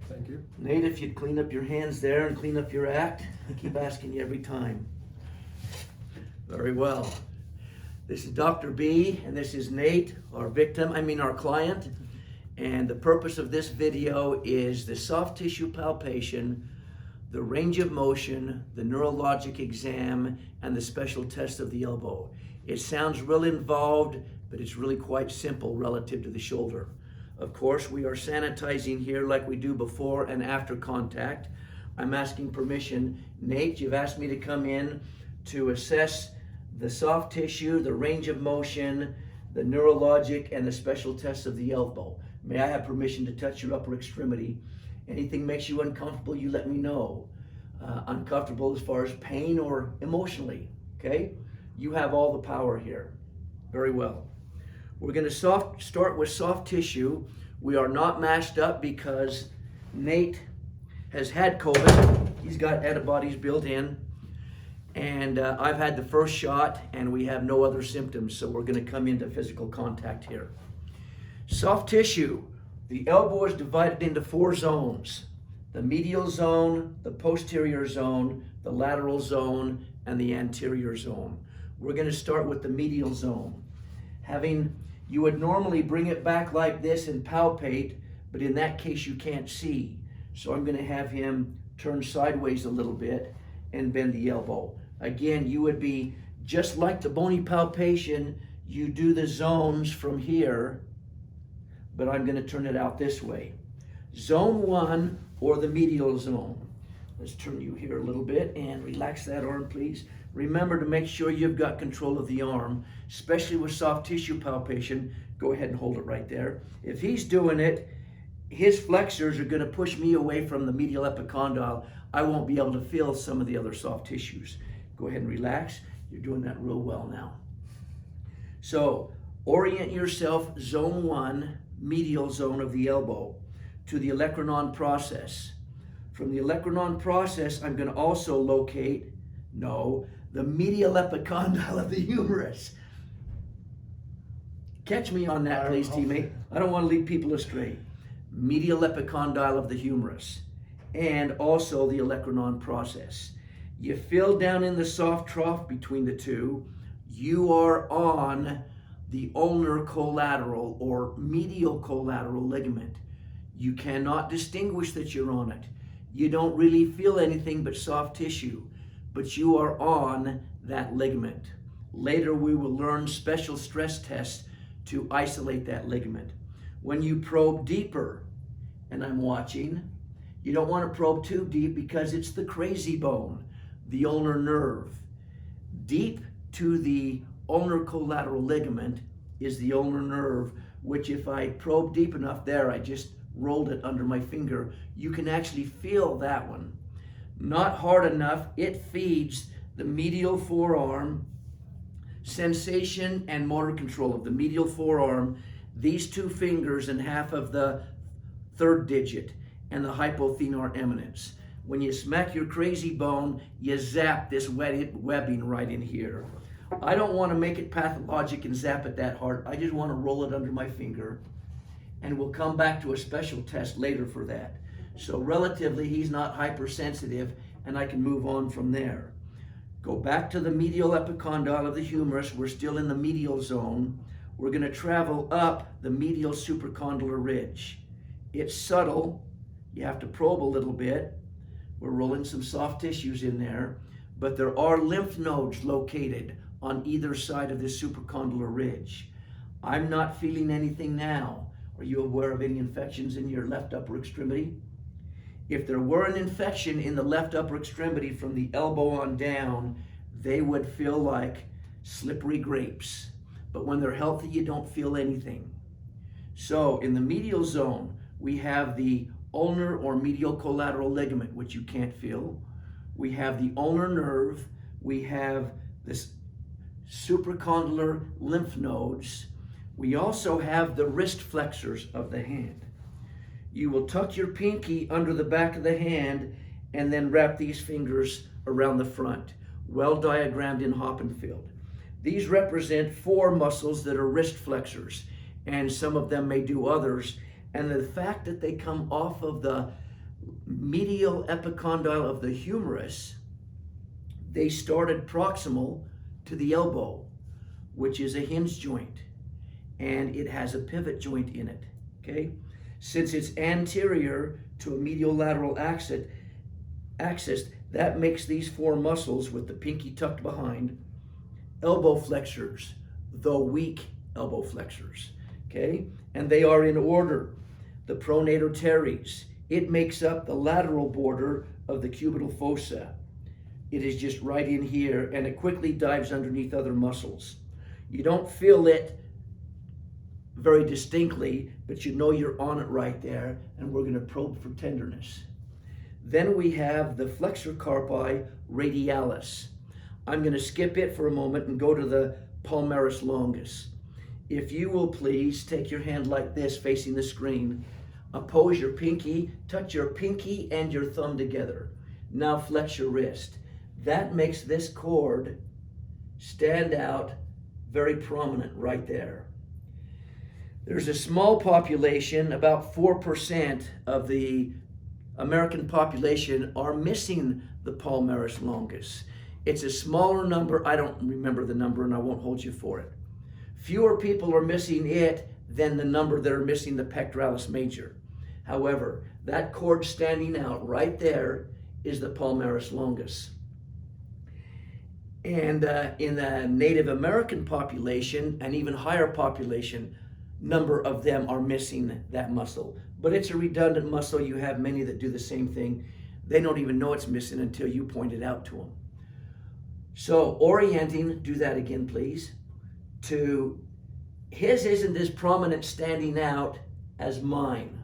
Thank you. Nate, if you'd clean up your hands there and clean up your act, I keep asking you every time. Very well. This is Dr. B, and this is Nate, our client. And the purpose of this video is the soft tissue palpation, the range of motion, the neurologic exam, and the special test of the elbow. It sounds real involved, but it's really quite simple relative to the shoulder. Of course, we are sanitizing here like we do before and after contact. I'm asking permission. Nate, you've asked me to come in to assess the soft tissue, the range of motion, the neurologic, and the special test of the elbow. May I have permission to touch your upper extremity? Anything makes you uncomfortable, you let me know. Uncomfortable as far as pain or emotionally, okay? You have all the power here. Very well. We're going to start with soft tissue. We are not mashed up because Nate has had COVID. He's got antibodies built in. And I've had the first shot and we have no other symptoms. So we're going to come into physical contact here. Soft tissue. The elbow is divided into 4 zones. The medial zone, the posterior zone, the lateral zone, and the anterior zone. We're going to start with the medial zone. You would normally bring it back like this and palpate, but in that case you can't see. So I'm going to have him turn sideways a little bit and bend the elbow. Again, you would be just like the bony palpation, you do the zones from here, but I'm going to turn it out this way. Zone 1 or the medial zone. Let's turn you here a little bit and relax that arm, please. Remember to make sure you've got control of the arm, especially with soft tissue palpation. Go ahead and hold it right there. If he's doing it, his flexors are going to push me away from the medial epicondyle. I won't be able to feel some of the other soft tissues. Go ahead and relax. You're doing that real well now. So orient yourself, zone 1, medial zone of the elbow, to the olecranon process. From the olecranon process, I'm going to also locate, the medial epicondyle of the humerus. Catch me on that, please, teammate. I don't want to lead people astray. Medial epicondyle of the humerus, and also the olecranon process. You feel down in the soft trough between the two. You are on the ulnar collateral or medial collateral ligament. You cannot distinguish that you're on it. You don't really feel anything but soft tissue, but you are on that ligament. Later we will learn special stress tests to isolate that ligament. When you probe deeper, and I'm watching, you don't want to probe too deep because it's the crazy bone, the ulnar nerve. Deep to the ulnar collateral ligament is the ulnar nerve, which if I probe deep enough there, I just rolled it under my finger, you can actually feel that one. Not hard enough, it feeds the medial forearm, sensation and motor control of the medial forearm, these 2 fingers and half of the 3rd digit, and the hypothenar eminence. When you smack your crazy bone, you zap this webbing right in here. I don't want to make it pathologic and zap it that hard. I just want to roll it under my finger, and we'll come back to a special test later for that. So relatively, he's not hypersensitive, and I can move on from there. Go back to the medial epicondyle of the humerus. We're still in the medial zone. We're going to travel up the medial supracondylar ridge. It's subtle. You have to probe a little bit. We're rolling some soft tissues in there, but there are lymph nodes located on either side of this supracondylar ridge. I'm not feeling anything now. Are you aware of any infections in your left upper extremity? If there were an infection in the left upper extremity from the elbow on down, they would feel like slippery grapes. But when they're healthy, you don't feel anything. So in the medial zone, we have the ulnar or medial collateral ligament, which you can't feel. We have the ulnar nerve. We have this supracondylar lymph nodes. We also have the wrist flexors of the hand. You will tuck your pinky under the back of the hand and then wrap these fingers around the front, well diagrammed in Hoppenfield. These represent 4 muscles that are wrist flexors, and some of them may do others. And the fact that they come off of the medial epicondyle of the humerus, they started proximal to the elbow, which is a hinge joint, and it has a pivot joint in it, okay? Since it's anterior to a medial lateral axis, that makes these four muscles with the pinky tucked behind elbow flexors, though weak elbow flexors, okay? And they are in order. The pronator teres, it makes up the lateral border of the cubital fossa. It is just right in here, and it quickly dives underneath other muscles. You don't feel it very distinctly, but you know you're on it right there, and we're going to probe for tenderness. Then we have the flexor carpi radialis. I'm going to skip it for a moment and go to the palmaris longus. If you will please take your hand like this facing the screen, oppose your pinky, touch your pinky and your thumb together. Now flex your wrist. That makes this cord stand out very prominent right there. There's a small population, about 4% of the American population are missing the palmaris longus. It's a smaller number. I don't remember the number and I won't hold you for it. Fewer people are missing it than the number that are missing the pectoralis major. However, that cord standing out right there is the palmaris longus. And in the Native American population, an even higher population, number of them are missing that muscle. But it's a redundant muscle. You have many that do the same thing. They don't even know it's missing until you point it out to them. So orienting, do that again, please. To his isn't as prominent standing out as mine.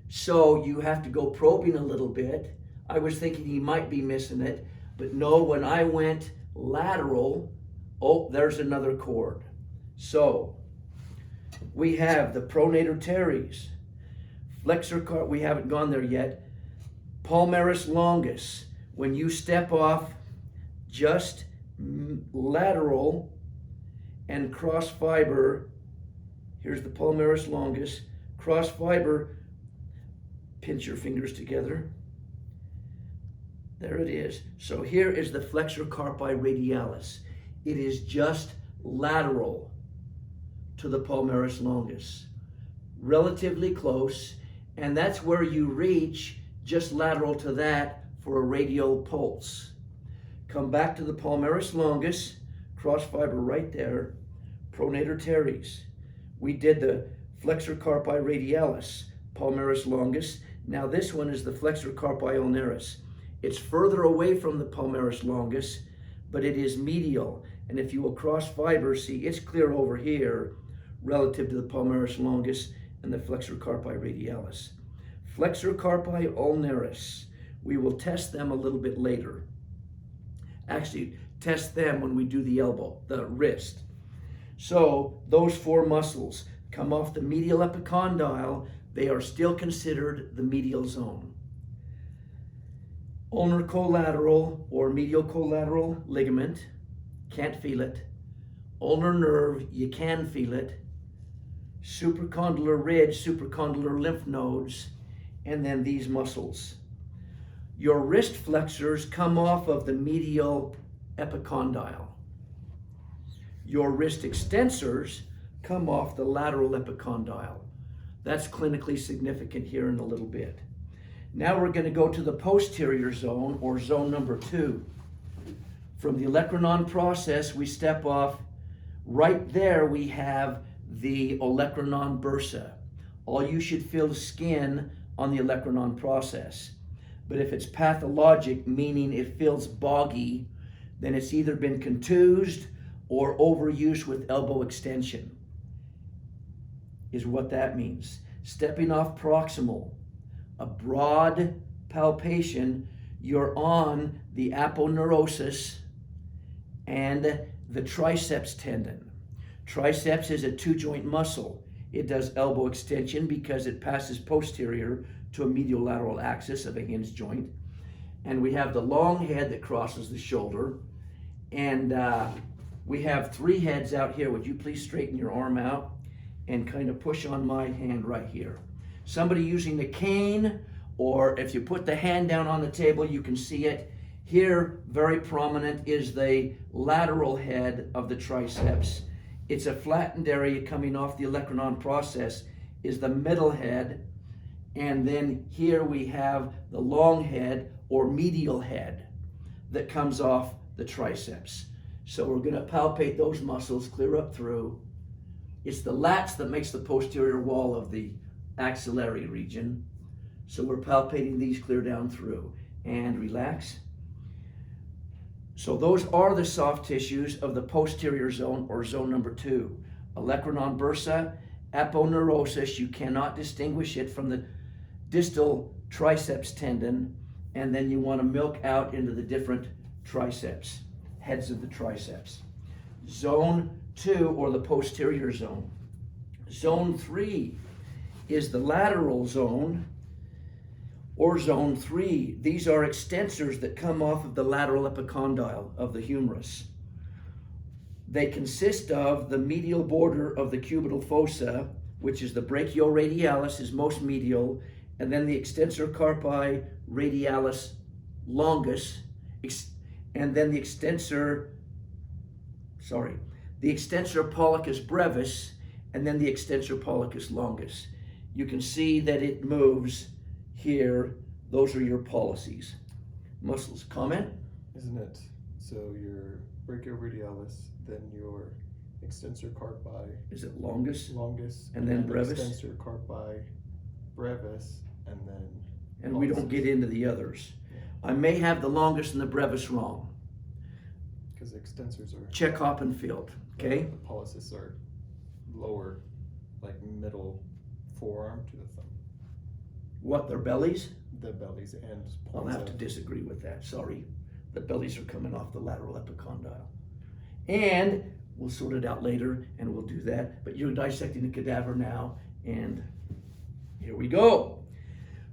So you have to go probing a little bit. I was thinking he might be missing it, but no, when I went lateral, oh, there's another cord. So we have the pronator teres, flexor carpi, we haven't gone there yet, palmaris longus. When you step off just lateral and cross fiber, here's the palmaris longus, cross fiber, pinch your fingers together. There it is. So here is the flexor carpi radialis. It is just lateral to the palmaris longus, relatively close, and that's where you reach just lateral to that for a radial pulse. Come back to the palmaris longus, cross fiber right there, pronator teres. We did the flexor carpi radialis, palmaris longus. Now this one is the flexor carpi ulnaris. It's further away from the palmaris longus, but it is medial. And if you will cross fiber, see it's clear over here relative to the palmaris longus and the flexor carpi radialis. Flexor carpi ulnaris, we will test them a little bit later. Actually, test them when we do the elbow, the wrist. So those four muscles come off the medial epicondyle. They are still considered the medial zone. Ulnar collateral or medial collateral ligament, can't feel it. Ulnar nerve, you can feel it. Supracondylar ridge, supracondylar lymph nodes, and then these muscles. Your wrist flexors come off of the medial epicondyle. Your wrist extensors come off the lateral epicondyle. That's clinically significant here in a little bit. Now we're going to go to the posterior zone, or zone number 2. From the olecranon process, we step off. Right there we have the olecranon bursa. All you should feel is skin on the olecranon process. But if it's pathologic, meaning it feels boggy, then it's either been contused or overuse with elbow extension, is what that means. Stepping off proximal, a broad palpation, you're on the aponeurosis and the triceps tendon. Triceps is a 2-joint muscle. It does elbow extension because it passes posterior to a medial lateral axis of a hinge joint. And we have the long head that crosses the shoulder. And we have 3 heads out here. Would you please straighten your arm out and kind of push on my hand right here? Somebody using a cane or if you put the hand down on the table, you can see it. Here, very prominent, is the lateral head of the triceps. It's a flattened area coming off the olecranon process, is the middle head. And then here we have the long head or medial head that comes off the triceps. So we're going to palpate those muscles clear up through. It's the lats that makes the posterior wall of the axillary region. So we're palpating these clear down through. And relax. So those are the soft tissues of the posterior zone, or zone number 2. Olecranon bursa, aponeurosis, you cannot distinguish it from the distal triceps tendon, and then you want to milk out into the different triceps, heads of the triceps. Zone 2, or the posterior zone. Zone 3 is the lateral zone, or zone 3. These are extensors that come off of the lateral epicondyle of the humerus. They consist of the medial border of the cubital fossa, which is the brachioradialis, is most medial, and then the extensor carpi radialis longus, and then the extensor pollicus brevis, and then the extensor pollicus longus. You can see that it moves here. Those are your pollices. Muscles. Comment? Isn't it? So your brachioradialis, then your extensor carpi. Is it longus? Longus. And then brevis? Extensor carpi brevis, and then. And we don't get into the others. Yeah. I may have the longus and the brevis wrong. Because the extensors are. Check Hoppenfield. Okay. The pollices are lower, like middle forearm to the thumb. What, their bellies? The bellies and I'll have to disagree with that, sorry. The bellies are coming off the lateral epicondyle. And we'll sort it out later, and we'll do that. But you're dissecting the cadaver now, and here we go.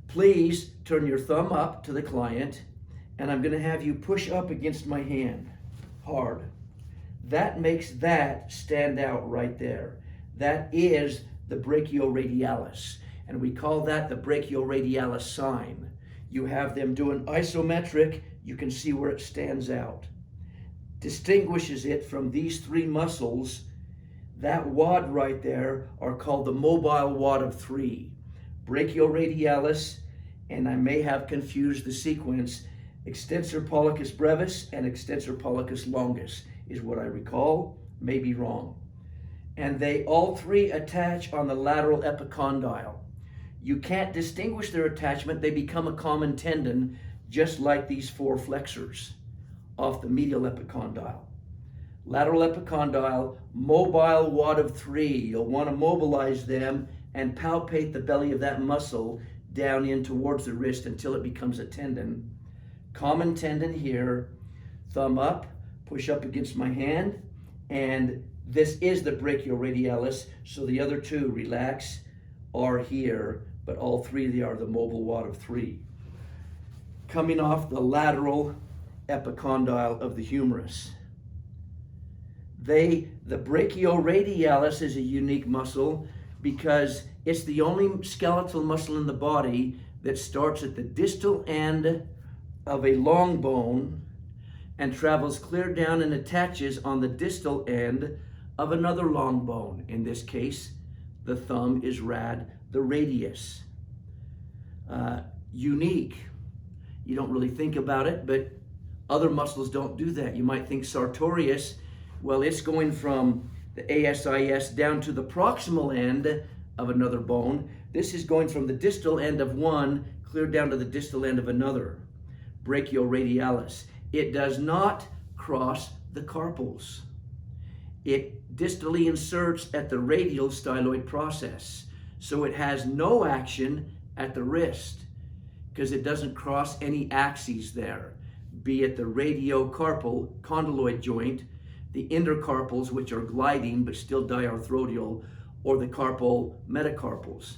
Please turn your thumb up to the client, and I'm gonna have you push up against my hand, hard. That makes that stand out right there. That is the brachioradialis. And we call that the brachioradialis sign. You have them doing isometric, you can see where it stands out. Distinguishes it from these 3 muscles. That wad right there are called the mobile wad of 3. Brachioradialis, and I may have confused the sequence, extensor pollicus brevis and extensor pollicus longus is what I recall, may be wrong. And they all 3 attach on the lateral epicondyle. You can't distinguish their attachment. They become a common tendon, just like these 4 flexors off the medial epicondyle. Lateral epicondyle, mobile wad of 3. You'll want to mobilize them and palpate the belly of that muscle down in towards the wrist until it becomes a tendon. Common tendon here, thumb up, push up against my hand, and this is the brachioradialis, so the other 2, relax, are here, but all 3 of them are the mobile wad of 3. Coming off the lateral epicondyle of the humerus. The brachioradialis is a unique muscle because it's the only skeletal muscle in the body that starts at the distal end of a long bone and travels clear down and attaches on the distal end of another long bone. In this case, the thumb is the radius. Unique. You don't really think about it, but other muscles don't do that. You might think sartorius. Well, it's going from the ASIS down to the proximal end of another bone. This is going from the distal end of one clear down to the distal end of another. Brachioradialis. It does not cross the carpals. It distally inserts at the radial styloid process. So it has no action at the wrist because it doesn't cross any axes there, be it the radiocarpal condyloid joint, the intercarpals, which are gliding but still diarthrodial, or the carpal metacarpals.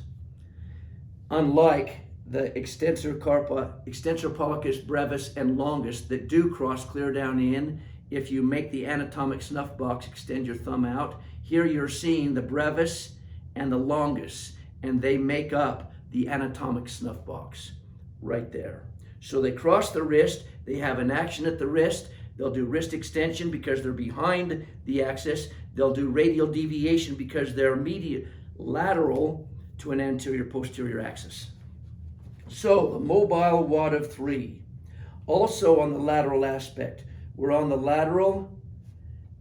Unlike the extensor pollicus brevis and longus that do cross clear down in, if you make the anatomic snuff box, extend your thumb out, here you're seeing the brevis and the longus, and they make up the anatomic snuff box. right there. So they cross the wrist, they have an action at the wrist, they'll do wrist extension because they're behind the axis, they'll do radial deviation because they're lateral to an anterior posterior axis. So the mobile wad of 3, also on the lateral aspect, we're on the lateral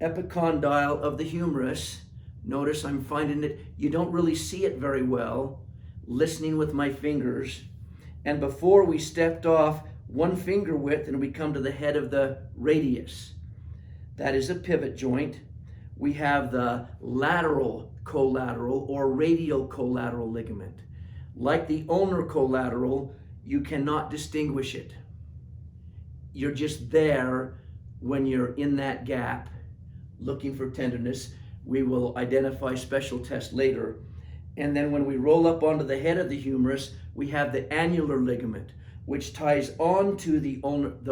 epicondyle of the humerus. Notice I'm finding it, you don't really see it very well, listening with my fingers. And before we stepped off 1 finger width and we come to the head of the radius. That is a pivot joint. We have the lateral collateral or radial collateral ligament. Like the ulnar collateral, you cannot distinguish it. You're just there when you're in that gap looking for tenderness. We will identify special tests later. And then when we roll up onto the head of the humerus, we have the annular ligament, which ties onto the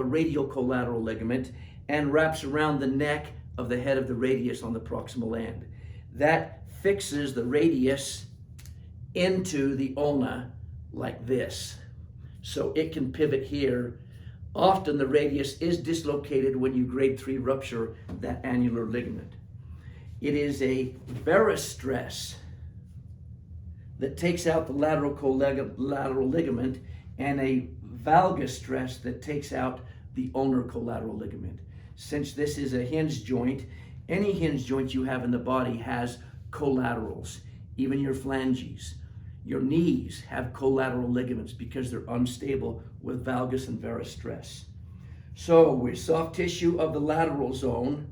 radial collateral ligament and wraps around the neck of the head of the radius on the proximal end. That fixes the radius into the ulna like this. So it can pivot here. Often the radius is dislocated when you grade 3 rupture that annular ligament. It is a varus stress that takes out the lateral collateral ligament and a valgus stress that takes out the ulnar collateral ligament. Since this is a hinge joint, any hinge joint you have in the body has collaterals, even your phalanges. Your knees have collateral ligaments because they're unstable with valgus and varus stress. So with soft tissue of the lateral zone,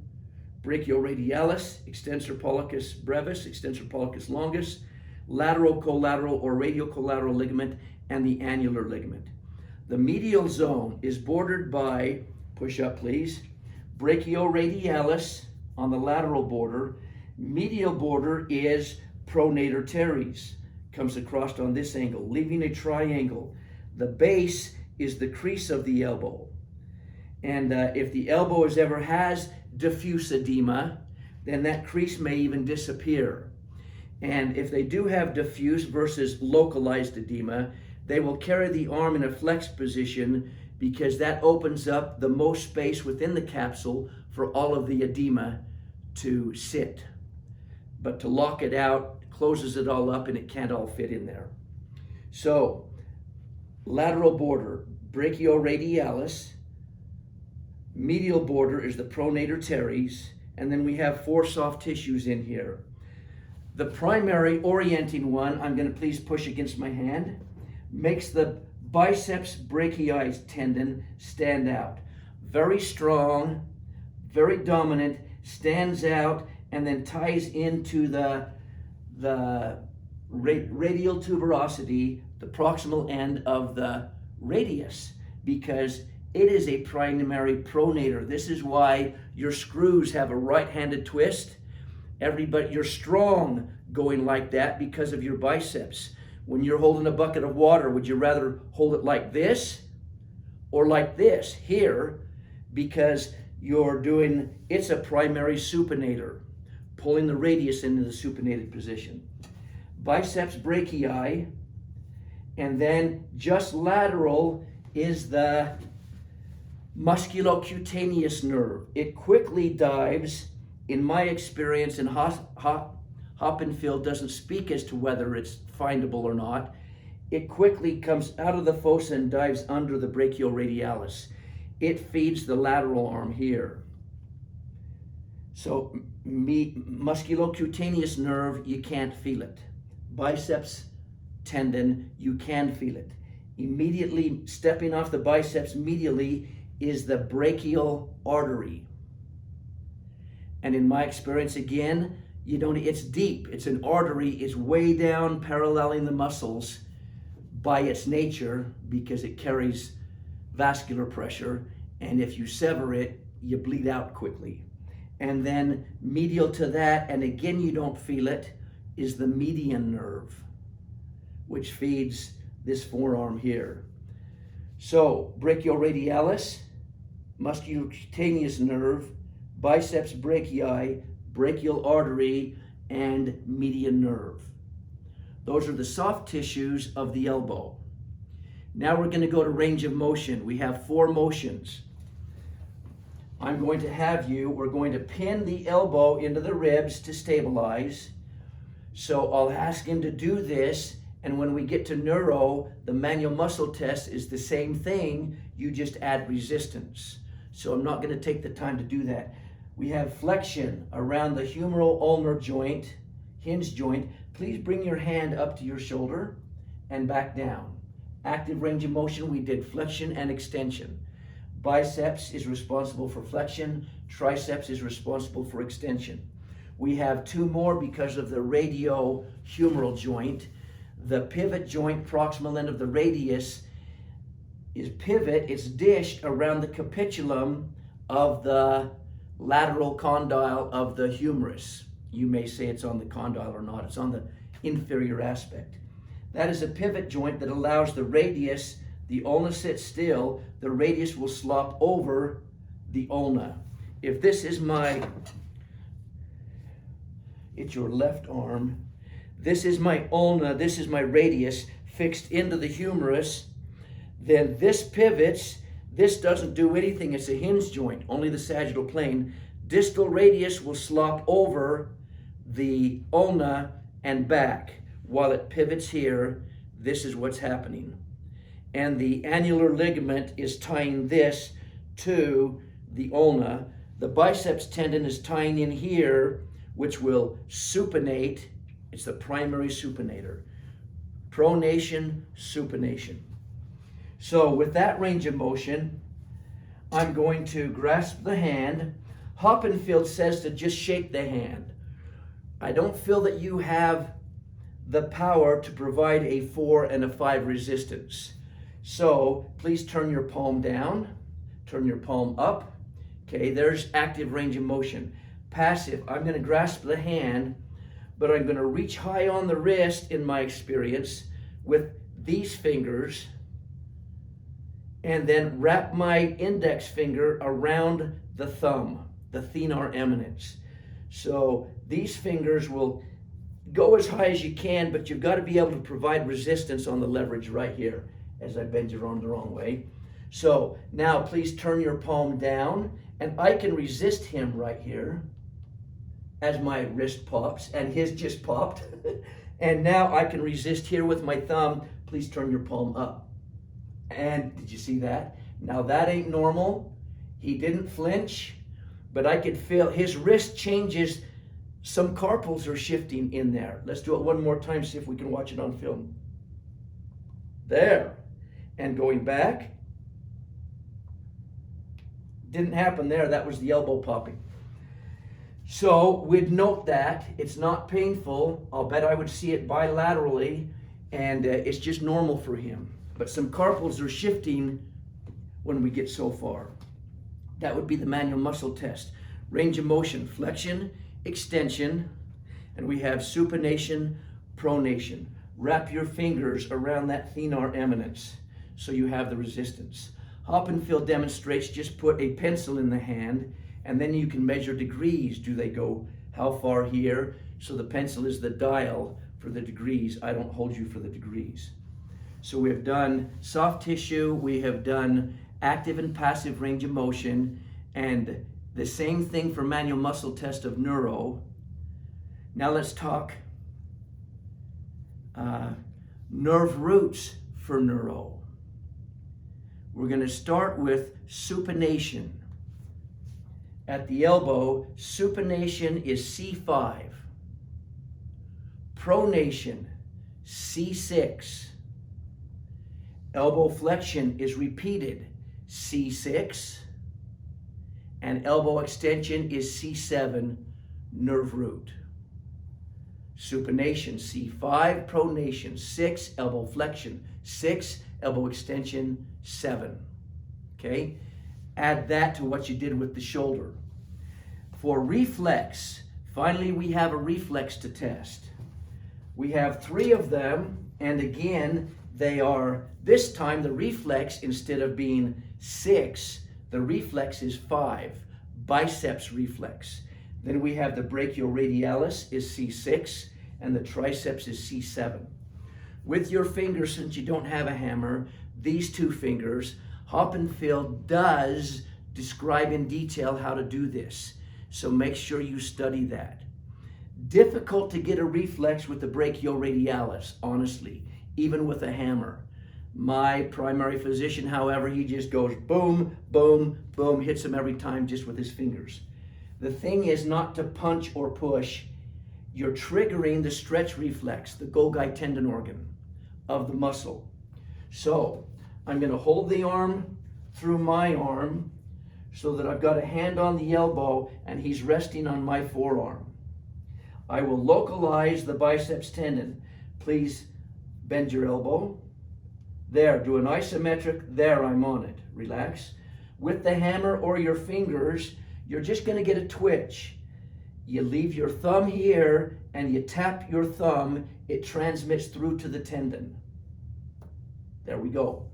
brachioradialis, extensor pollicis brevis, extensor pollicis longus, lateral collateral or radial collateral ligament, and the annular ligament. The medial zone is bordered by, push up please, brachioradialis on the lateral border. Medial border is pronator teres, comes across on this angle, leaving a triangle. The base is the crease of the elbow. And if the elbow ever has diffuse edema, then that crease may even disappear. And if they do have diffuse versus localized edema, they will carry the arm in a flexed position because that opens up the most space within the capsule for all of the edema to sit. But to lock it out, closes it all up and it can't all fit in there. So, lateral border, brachioradialis. Medial border is the pronator teres. And then we have 4 soft tissues in here. The primary orienting one, I'm going to please push against my hand, makes the biceps brachii tendon stand out. Very strong, very dominant, stands out, and then ties into the radial tuberosity, the proximal end of the radius, because it is a primary pronator. This is why your screws have a right-handed twist. You're strong going like that because of your biceps. When you're holding a bucket of water, would you rather hold it like this or like this here? Because it's a primary supinator, pulling the radius into the supinated position. Biceps brachii, and then just lateral is the musculocutaneous nerve. It quickly dives. In my experience, and Hoppenfield doesn't speak as to whether it's findable or not, it quickly comes out of the fossa and dives under the brachioradialis. It feeds the lateral arm here. So musculocutaneous nerve, you can't feel it. Biceps tendon, you can feel it. Immediately stepping off the biceps medially is the brachial artery. And in my experience, again, it's deep. It's an artery. It's way down paralleling the muscles by its nature because it carries vascular pressure. And if you sever it, you bleed out quickly. And then medial to that, and again you don't feel it, is the median nerve, which feeds this forearm here. So brachioradialis, musculocutaneous nerve, biceps brachii, brachial artery, and median nerve. Those are the soft tissues of the elbow. Now we're going to go to range of motion. We have 4 motions. I'm going to have you, we're going to pin the elbow into the ribs to stabilize. So I'll ask him to do this, and when we get to neuro, the manual muscle test is the same thing, you just add resistance. So I'm not going to take the time to do that. We have flexion around the humeral ulnar joint, hinge joint. Please bring your hand up to your shoulder and back down. Active range of motion, we did flexion and extension. Biceps is responsible for flexion, triceps is responsible for extension. We have 2 more because of the radiohumeral joint. The pivot joint, proximal end of the radius, is pivot, it's dished around the capitulum of the lateral condyle of the humerus. You may say it's on the condyle or not, it's on the inferior aspect. That is a pivot joint that allows the radius, the ulna sits still, the radius will slop over the ulna. If this is it's your left arm, this is my ulna, this is my radius fixed into the humerus, then this pivots, this doesn't do anything, it's a hinge joint, only the sagittal plane. Distal radius will slop over the ulna and back. While it pivots here, this is what's happening. And the annular ligament is tying this to the ulna. The biceps tendon is tying in here, which will supinate. It's the primary supinator. Pronation, supination. So with that range of motion, I'm going to grasp the hand. Hoppenfield says to just shake the hand. I don't feel that you have the power to provide a 4 and a 5 resistance. So please turn your palm down, turn your palm up. Okay, there's active range of motion. Passive, I'm going to grasp the hand, but I'm going to reach high on the wrist in my experience with these fingers and then wrap my index finger around the thumb, the thenar eminence. So these fingers will go as high as you can, but you've got to be able to provide resistance on the leverage right here as I bend your arm the wrong way. So now please turn your palm down, and I can resist him right here as my wrist pops, and his just popped. And now I can resist here with my thumb. Please turn your palm up. And did you see that? Now that ain't normal. He didn't flinch, but I could feel his wrist changes. Some carpals are shifting in there. Let's do it one more time, see if we can watch it on film. There. And going back. Didn't happen there. That was the elbow popping. So we'd note that. It's not painful. I'll bet I would see it bilaterally, and it's just normal for him. But some carpals are shifting when we get so far. That would be the manual muscle test. Range of motion, flexion, extension, and we have supination, pronation. Wrap your fingers around that thenar eminence so you have the resistance. Hoppenfield demonstrates just put a pencil in the hand, and then you can measure degrees. Do they go how far here? So the pencil is the dial for the degrees. I don't hold you for the degrees. So we have done soft tissue, we have done active and passive range of motion, and the same thing for manual muscle test of neuro. Now let's talk nerve roots for neuro. We're going to start with supination. At the elbow, supination is C5. Pronation, C6. Elbow flexion is repeated, C6. And elbow extension is C7, nerve root. Supination, C5, pronation, 6, elbow flexion, 6, elbow extension, 7. Okay? Add that to what you did with the shoulder. For reflex, finally we have a reflex to test. We have 3 of them, and again, they are, this time the reflex, instead of being 6, the reflex is 5, biceps reflex. Then we have the brachioradialis is C6, and the triceps is C7. with your fingers, since you don't have a hammer, these two fingers, Hoppenfield does describe in detail how to do this. So make sure you study that. Difficult to get a reflex with the brachioradialis, honestly, even with a hammer. My primary physician, however, he just goes boom, boom, boom, hits him every time just with his fingers. The thing is not to punch or push. You're triggering the stretch reflex, the Golgi tendon organ of the muscle. So I'm going to hold the arm through my arm so that I've got a hand on the elbow and he's resting on my forearm. I will localize the biceps tendon. Please bend your elbow. There, do an isometric. There, I'm on it. Relax. With the hammer or your fingers, you're just going to get a twitch. You leave your thumb here and you tap your thumb. It transmits through to the tendon. There we go.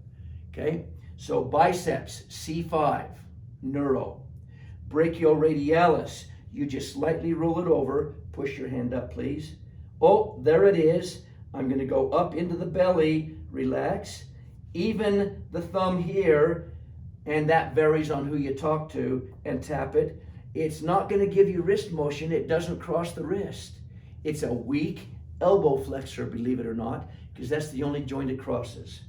Okay? So biceps, C5, neuro. Brachioradialis, you just slightly roll it over. Push your hand up, please. Oh, there it is. I'm going to go up into the belly. Relax. Even the thumb here, and that varies on who you talk to, and tap it. It's not going to give you wrist motion. It doesn't cross the wrist. It's a weak elbow flexor, believe it or not, because that's the only joint it crosses.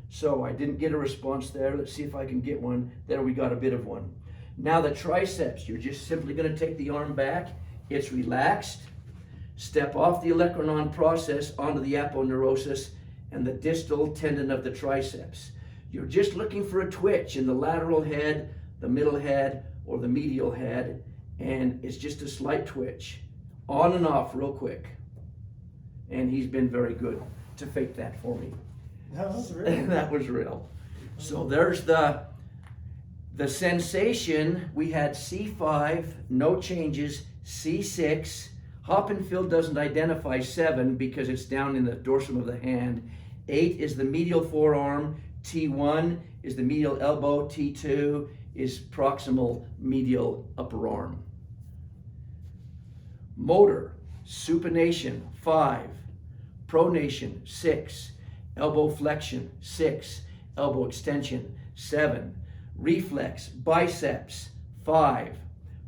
So I didn't get a response there. Let's see if I can get one. There, we got a bit of one. Now the triceps, you're just simply going to take the arm back. It's relaxed. Step off the olecranon process onto the aponeurosis and the distal tendon of the triceps. You're just looking for a twitch in the lateral head, the middle head, or the medial head, and it's just a slight twitch. On and off real quick. And he's been very good to fake that for me. That was real. That was real. So there's the sensation. We had C5, no changes, C6. Hoppenfield doesn't identify 7 because it's down in the dorsum of the hand. 8 is the medial forearm. T1 is the medial elbow. T2 is proximal medial upper arm. Motor, supination, 5. Pronation, 6. Elbow flexion, 6. Elbow extension, 7. Reflex, biceps, 5.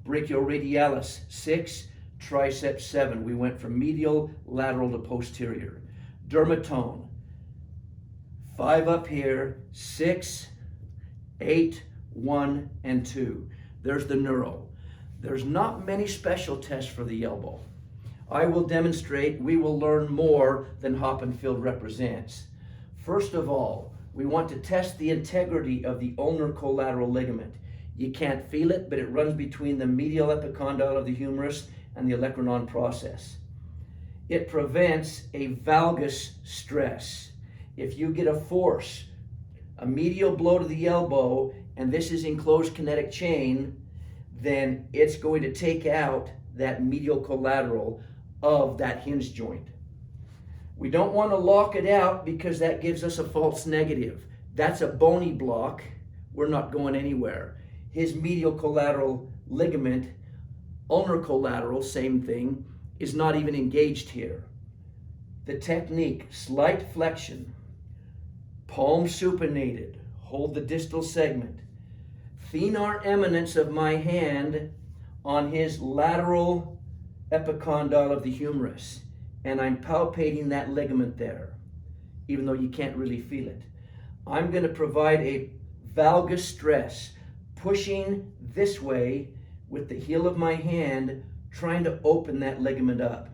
Brachioradialis, 6. Triceps, 7. We went from medial, lateral to posterior. Dermatome, 5 up here, 6, 8, 1, and 2. There's the neuro. There's not many special tests for the elbow. I will demonstrate. We will learn more than Hoppenfield represents. First of all, we want to test the integrity of the ulnar collateral ligament. You can't feel it, but it runs between the medial epicondyle of the humerus and the olecranon process. It prevents a valgus stress. If you get a force, a medial blow to the elbow, and this is enclosed kinetic chain, then it's going to take out that medial collateral of that hinge joint. We don't want to lock it out because that gives us a false negative. That's a bony block. We're not going anywhere. His medial collateral ligament, ulnar collateral, same thing, is not even engaged here. The technique, slight flexion, palm supinated, hold the distal segment, thenar eminence of my hand on his lateral epicondyle of the humerus, and I'm palpating that ligament there, even though you can't really feel it. I'm going to provide a valgus stress, pushing this way with the heel of my hand, trying to open that ligament up.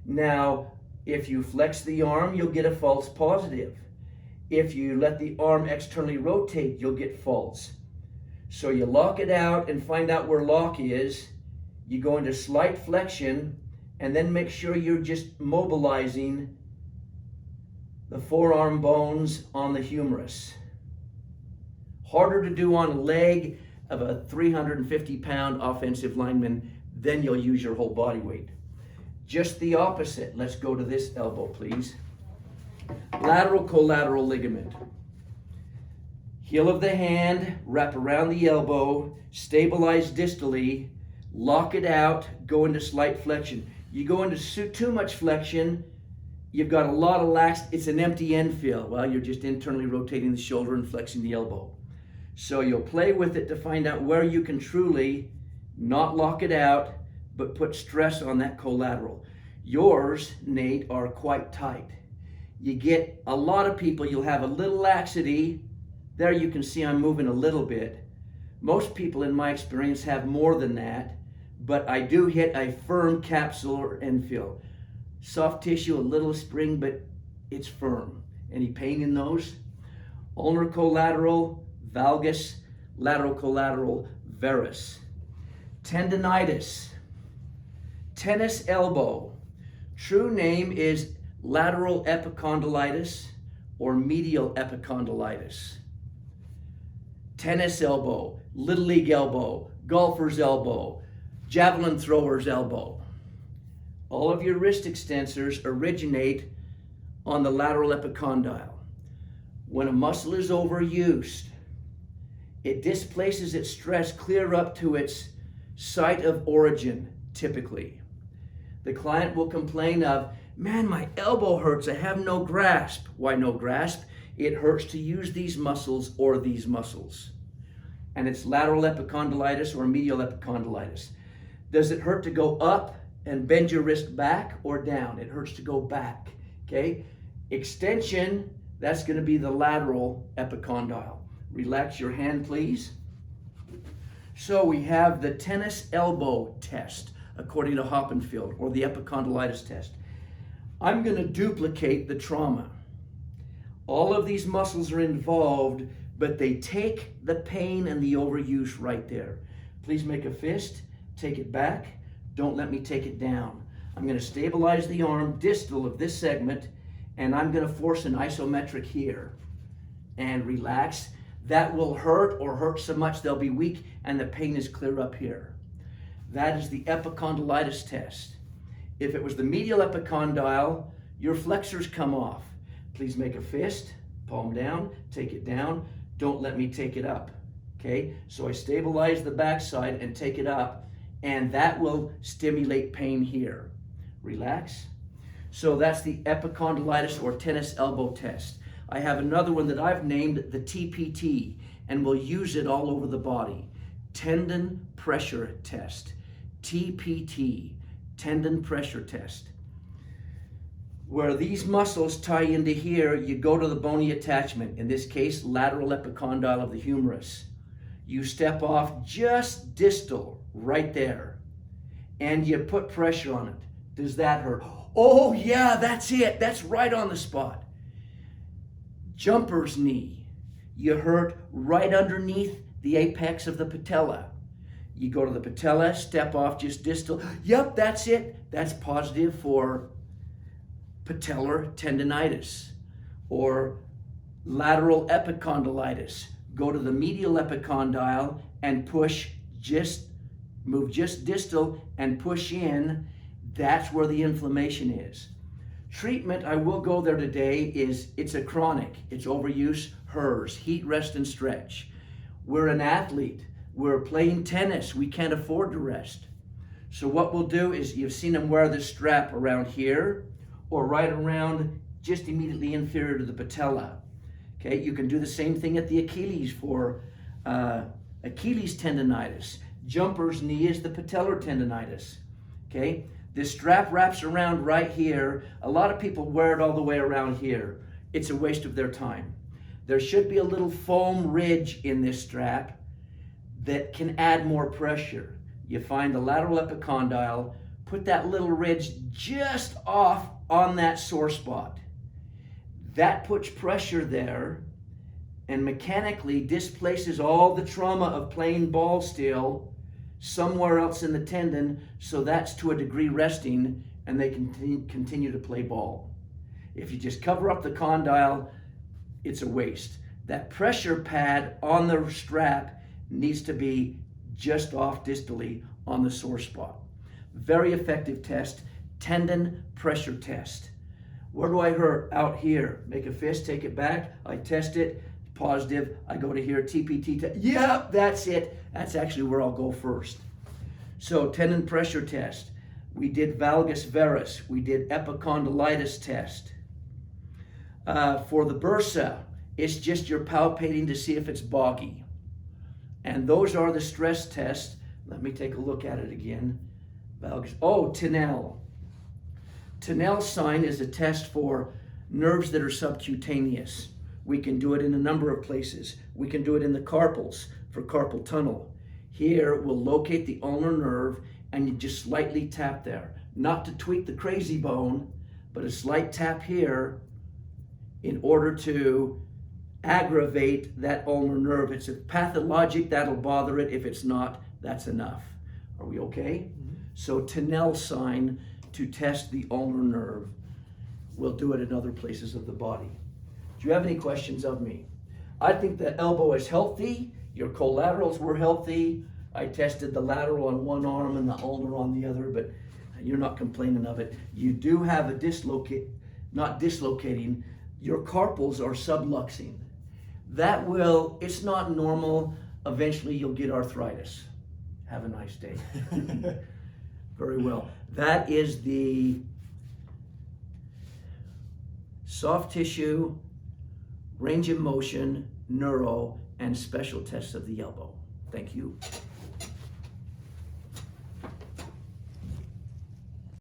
Now, if you flex the arm, you'll get a false positive. If you let the arm externally rotate, you'll get false. So you lock it out and find out where lock is. You go into slight flexion, and then make sure you're just mobilizing the forearm bones on the humerus. Harder to do on a leg of a 350-pound offensive lineman, then you'll use your whole body weight. Just the opposite. Let's go to this elbow, please. Lateral collateral ligament. Heel of the hand, wrap around the elbow, stabilize distally, lock it out, go into slight flexion. You go into too much flexion, you've got a lot of lax, it's an empty end feel. Well, you're just internally rotating the shoulder and flexing the elbow. So you'll play with it to find out where you can truly not lock it out, but put stress on that collateral. Yours, Nate, are quite tight. You get a lot of people, you'll have a little laxity. There you can see I'm moving a little bit. Most people in my experience have more than that, but I do hit a firm capsular end feel. Soft tissue, a little spring, but it's firm. Any pain in those? Ulnar collateral, valgus, lateral collateral, varus. Tendinitis, tennis elbow. True name is lateral epicondylitis or medial epicondylitis. Tennis elbow, little league elbow, golfer's elbow, javelin thrower's elbow. All of your wrist extensors originate on the lateral epicondyle. When a muscle is overused, it displaces its stress clear up to its site of origin, typically. The client will complain of, man, my elbow hurts, I have no grasp. Why no grasp? It hurts to use these muscles or these muscles. And it's lateral epicondylitis or medial epicondylitis. Does it hurt to go up and bend your wrist back or down? It hurts to go back, okay? Extension, that's gonna be the lateral epicondyle. Relax your hand, please. So we have the tennis elbow test, according to Hoppenfield, or the epicondylitis test. I'm going to duplicate the trauma. All of these muscles are involved, but they take the pain and the overuse right there. Please make a fist, take it back, don't let me take it down. I'm going to stabilize the arm distal of this segment, and I'm going to force an isometric here. And relax. That will hurt or hurt so much they'll be weak and the pain is clear up here. That is the epicondylitis test. If it was the medial epicondyle, your flexors come off. Please make a fist, palm down, take it down. Don't let me take it up, okay? So I stabilize the backside and take it up, and that will stimulate pain here. Relax. So that's the epicondylitis or tennis elbow test. I have another one that I've named the TPT, and we'll use it all over the body. Tendon pressure test. TPT, tendon pressure test. Where these muscles tie into here, you go to the bony attachment, in this case, lateral epicondyle of the humerus. You step off just distal, right there, and you put pressure on it. Does that hurt? Oh yeah, that's it. That's right on the spot. Jumper's knee. You hurt right underneath the apex of the patella. You go to the patella, step off just distal. Yep, that's it. That's positive for patellar tendinitis or lateral epicondylitis. Go to the medial epicondyle and move just distal and push in. That's where the inflammation is. Treatment, I will go there today, it's a chronic. It's overuse, HERS, heat, rest, and stretch. We're an athlete. We're playing tennis. We can't afford to rest. So what we'll do is, you've seen them wear this strap around here or right around just immediately inferior to the patella. Okay, you can do the same thing at the Achilles for Achilles tendinitis. Jumper's knee is the patellar tendinitis. Okay. This strap wraps around right here. A lot of people wear it all the way around here. It's a waste of their time. There should be a little foam ridge in this strap that can add more pressure. You find the lateral epicondyle, put that little ridge just off on that sore spot. That puts pressure there and mechanically displaces all the trauma of playing ball still somewhere else in the tendon, so that's to a degree resting and they can continue to play ball. If you just cover up the condyle, it's a waste. That pressure pad on the strap needs to be just off distally on the sore spot. Very effective test, tendon pressure test. Where do I hurt? Out here. Make a fist, take it back, I test it, positive, I go to here, TPT test. Yep, that's it. That's actually where I'll go first. So tendon pressure test. We did valgus varus. We did epicondylitis test. For the bursa, it's just you're palpating to see if it's boggy. And those are the stress tests. Let me take a look at it again. Valgus. Oh, Tinel. Tinel sign is a test for nerves that are subcutaneous. We can do it in a number of places. We can do it in the carpals for carpal tunnel. Here, we'll locate the ulnar nerve and you just slightly tap there. Not to tweak the crazy bone, but a slight tap here in order to aggravate that ulnar nerve. It's a pathologic, that'll bother it. If it's not, that's enough. Are we okay? Mm-hmm. So Tinel sign to test the ulnar nerve. We'll do it in other places of the body. Do you have any questions of me? I think the elbow is healthy. Your collaterals were healthy. I tested the lateral on one arm and the ulnar on the other, but you're not complaining of it. You do have a not dislocating. Your carpals are subluxing. That will, it's not normal. Eventually you'll get arthritis. Have a nice day. Very well. That is the soft tissue, range of motion, neuro, and special tests of the elbow. Thank you.